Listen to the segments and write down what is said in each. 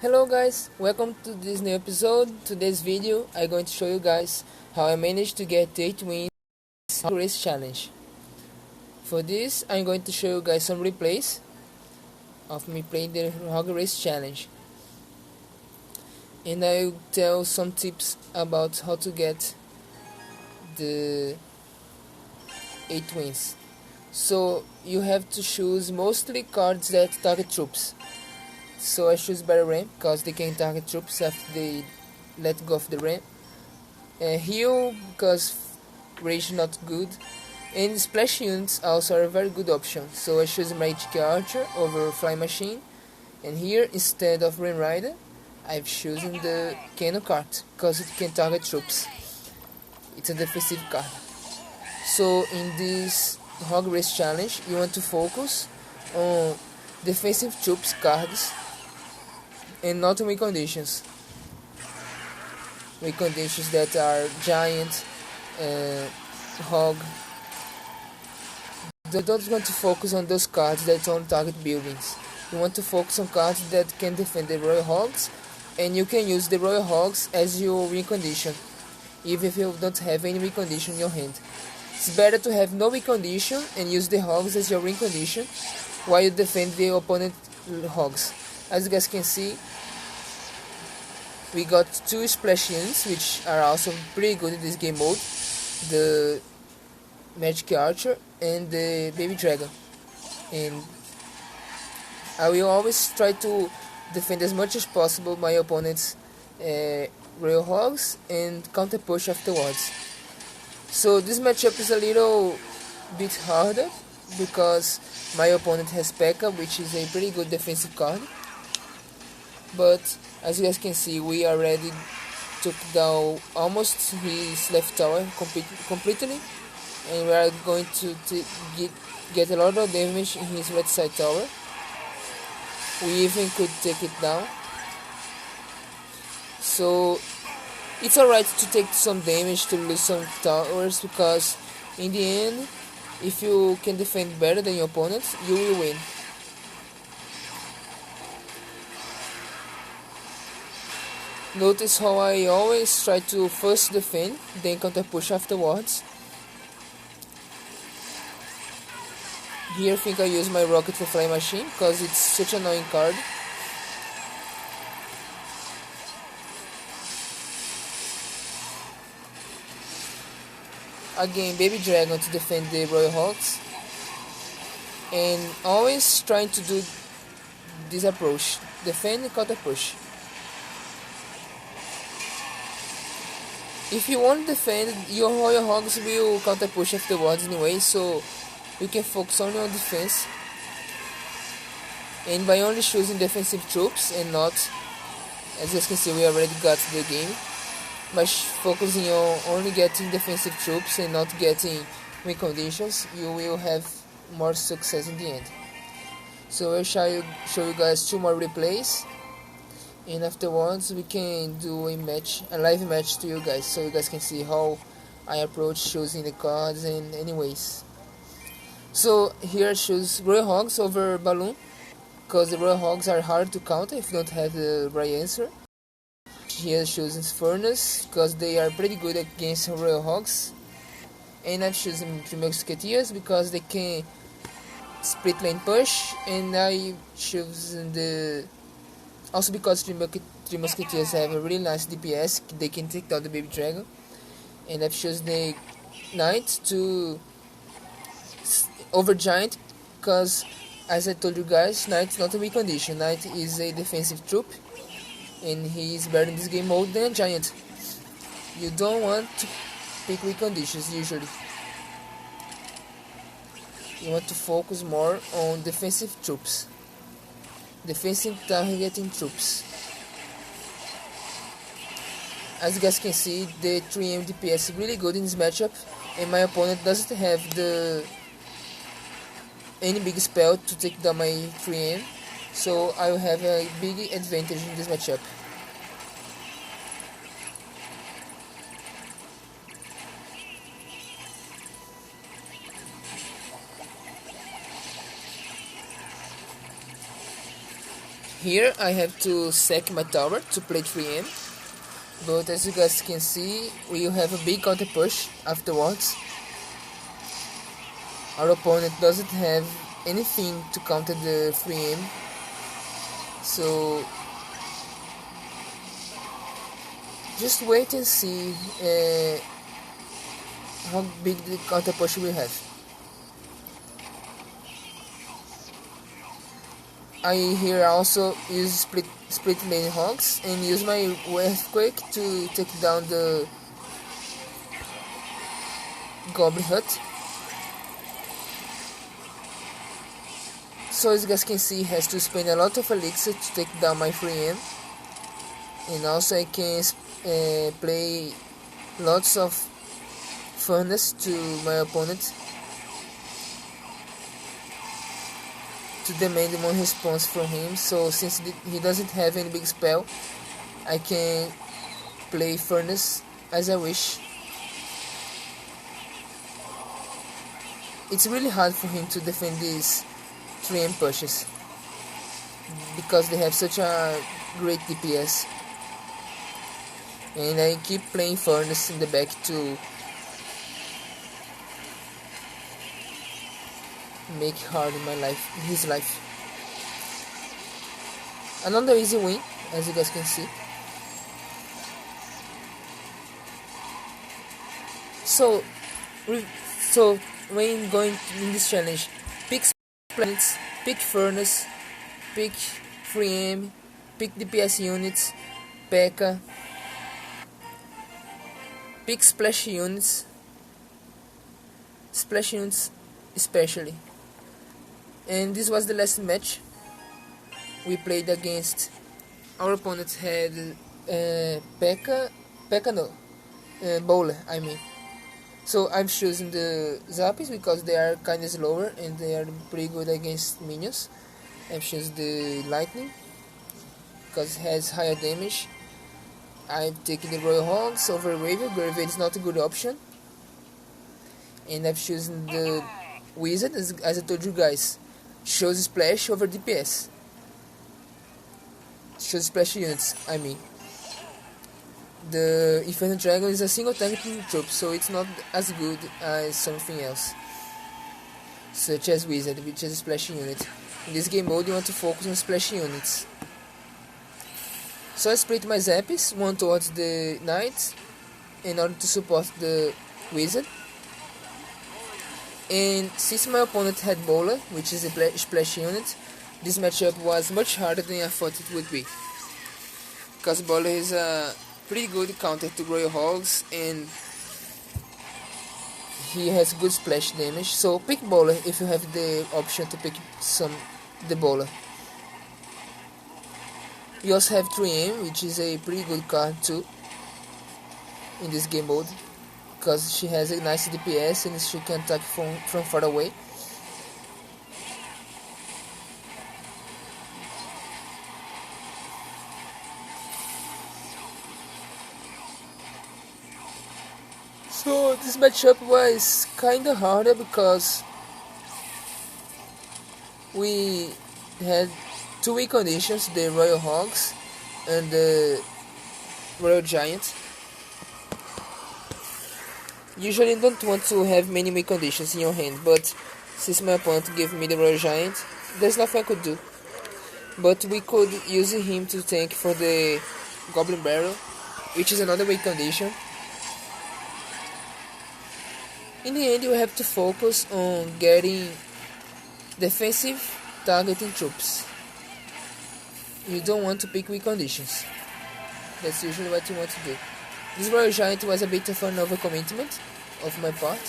Hello guys, welcome to this new episode. Today's video I'm going to show you guys how I managed to get 8 wins in Hog Race Challenge. For this I'm going to show you guys some replays of me playing the Hog Race Challenge. And I'll tell some tips about how to get the 8 wins. So you have to choose mostly cards that target troops. So I choose Battle Ram because they can target troops after they let go of the ram. Heal because rage not good. And splash units also are a very good option. So I choose Magic Archer over Fly Machine. And here instead of Ram Rider, I've chosen the Cannon card because it can target troops. It's a defensive card. So in this Hog Race Challenge, you want to focus on defensive troops cards and not win conditions. Win conditions that are giant, hog. You don't want to focus on those cards that only target buildings. You want to focus on cards that can defend the Royal Hogs, and you can use the Royal Hogs as your win condition, even if you don't have any win condition in your hand. It's better to have no win condition and use the Hogs as your win condition while you defend the opponent Hogs. As you guys can see, we got 2 splash units which are also pretty good in this game mode, the Magic Archer and the Baby Dragon. And I will always try to defend as much as possible my opponent's Royal Hogs and counter push afterwards. So this matchup is a little bit harder because my opponent has P.E.K.K.A, which is a pretty good defensive card. But as you guys can see, we already took down almost his left tower completely, and we are going to get a lot of damage in his right side tower. We even could take it down. So it's alright to take some damage to lose some towers, because in the end, if you can defend better than your opponent, you will win. Notice how I always try to first defend, then counter push afterwards. Here I think I use my rocket for Fly Machine because it's such an annoying card. Again, Baby Dragon to defend the Royal Hogs. And always trying to do this approach, defend and counter push. If you want to defend, your Royal Hogs will counter push afterwards anyway, so you can focus only on defense. And by only choosing defensive troops and not, as you can see, we already got the game. By focusing on only getting defensive troops and not getting win conditions, you will have more success in the end. So I'll show you guys 2 more replays, and afterwards we can do a live match to you guys, so you guys can see how I approach choosing the cards. And anyways, so here I choose Royal Hogs over Balloon because the Royal Hogs are hard to counter if you don't have the right answer. Here I choose Furnace because they are pretty good against Royal Hogs. And I'm choosing 3 Musketeers because they can split lane push, and I choose also because 3 Musketeers have a really nice DPS, they can take down the Baby Dragon. And I've chosen the Knight over Giant because, as I told you guys, Knight is not a win condition. Knight is a defensive troop, and he is better in this game mode than a Giant. You don't want to pick win conditions usually. You want to focus more on defensive troops, defensive targeting troops. As you guys can see, the 3M DPS is really good in this matchup, and my opponent doesn't have any big spell to take down my 3M, so I will have a big advantage in this matchup. Here I have to sack my tower to play 3M, but as you guys can see, we have a big counter push afterwards. Our opponent doesn't have anything to counter the 3M, so just wait and see how big the counter push we have. I here also use split lane hogs and use my earthquake to take down the goblin hut. So as you guys can see, he has to spend a lot of elixir to take down my 3M, and also I can play lots of furnace to my opponent to demand one response from him. So since he doesn't have any big spell, I can play furnace as I wish. It's really hard for him to defend these 3M pushes because they have such a great DPS, and I keep playing furnace in the back to make hard in his life. Another easy win, as you guys can see. So when going in this challenge, pick planets, pick furnace, pick 3M, pick DPS units, P.E.K.K.A, pick splash units especially. And this was the last match we played against. Our opponent had P.E.K.K.A no, Bowler I mean. So I'm choosing the Zappies because they are kinda slower and they are pretty good against minions. I've chosen the Lightning because it has higher damage. I've taken the Royal Hogs over Graveid. Graveid is not a good option. And I've chosen the Wizard, as I told you guys. Shows splash over DPS. Shows splash units, I mean. The Inferno Dragon is a single targeting troop, so it's not as good as something else, such as Wizard, which is a splash unit. In this game mode, you want to focus on splash units. So I split my Zappies, one towards the Knight, in order to support the Wizard. And since my opponent had Bowler, which is a splash unit, this matchup was much harder than I thought it would be. Because Bowler is a pretty good counter to Royal Hogs, and he has good splash damage. So pick Bowler if you have the option to pick the Bowler. You also have 3M, which is a pretty good card too in this game mode, because she has a nice DPS and she can attack from far away. So this matchup was kinda harder because we had two win conditions, the Royal Hogs and the Royal Giant. Usually you don't want to have many win conditions in your hand, but since my opponent gave me the Royal Giant, there's nothing I could do. But we could use him to tank for the Goblin Barrel, which is another win condition. In the end, you have to focus on getting defensive targeting troops. You don't want to pick weak conditions. That's usually what you want to do. This Royal Giant was a bit of an overcommitment of my part.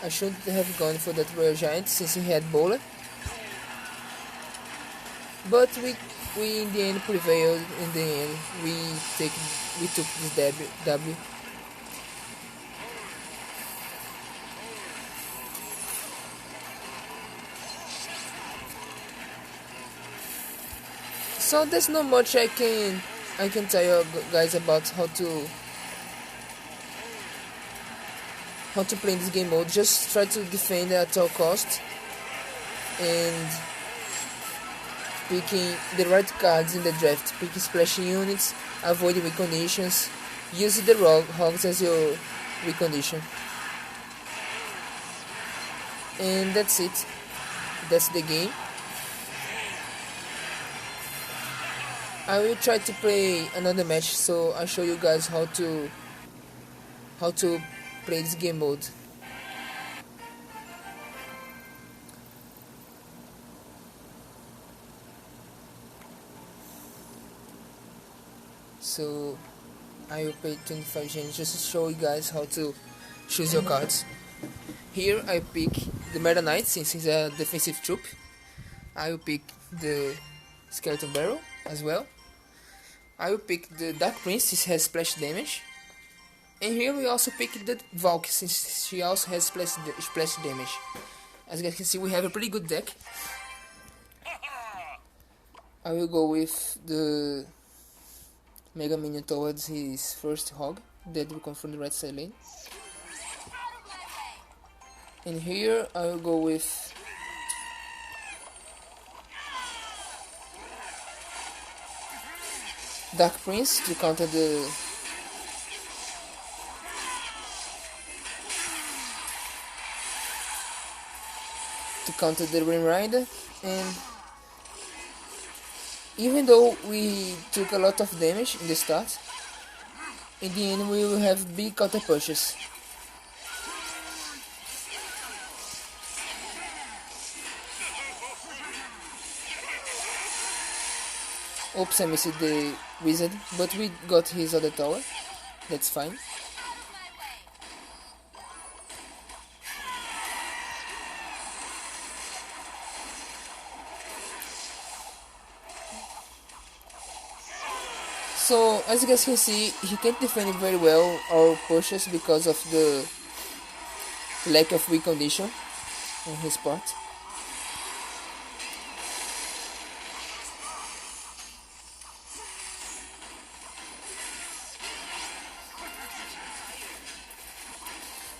I shouldn't have gone for that Royal Giant since he had Bowler. But we in the end prevailed. In the end, we took this W. So there's not much I can tell you guys about how to play this game mode. Just try to defend at all cost. and picking the right cards in the draft, picking splashing units, avoiding win conditions, use the hogs as your win condition. And that's it. That's the game. I will try to play another match so I show you guys how to play this game mode. So I will pay 25 gems just to show you guys how to choose your cards. Here I pick the Meta Knight since he's a defensive troop. I will pick the Skeleton Barrel as well. I will pick the Dark Prince, this has splash damage. And here we also pick the Valk, since she also has splash damage. As you guys can see, we have a pretty good deck. I will go with the Mega Minion towards his first Hog, that will come from the right side lane. And here I will go with Dark Prince to counter the Rim Rider. And even though we took a lot of damage in the start, in the end we will have big counter pushes. Oops, I missed the wizard, but we got his other tower. That's fine. So, as you guys can see, he can't defend very well our pushes because of the lack of win condition on his part.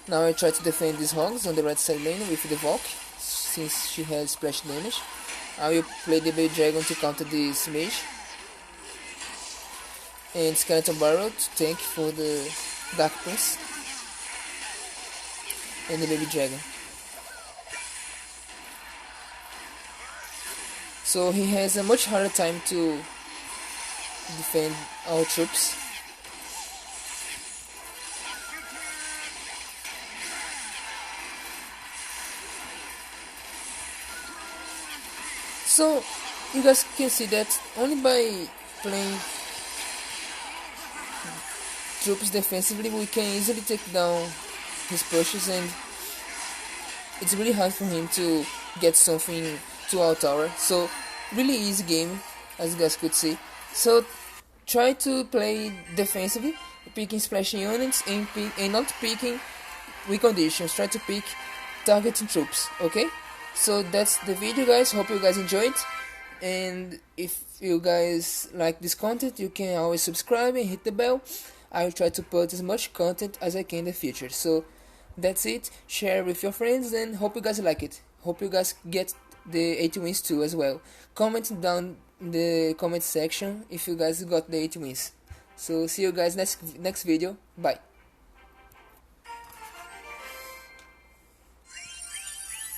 Now I try to defend these hogs on the right side lane with the Valk, since she has splash damage. I will play the Baby Dragon to counter this mage. And Skeleton Barrel to tank for the Dark Prince. And the Baby Dragon. So he has a much harder time to defend our troops. So you guys can see that only by playing troops defensively we can easily take down his pushes, and it's really hard for him to get something to our tower. So really easy game, as you guys could see. So try to play defensively, picking splashing units and not picking weak conditions. Try to pick targeting troops, okay? So that's the video, guys. Hope you guys enjoyed, and if you guys like this content, you can always subscribe and hit the bell. I will try to put as much content as I can in the future. So that's it. Share with your friends, and hope you guys like it. Hope you guys get the 80 wins too as well. Comment down in the comment section if you guys got the 80 wins. So see you guys next video. Bye.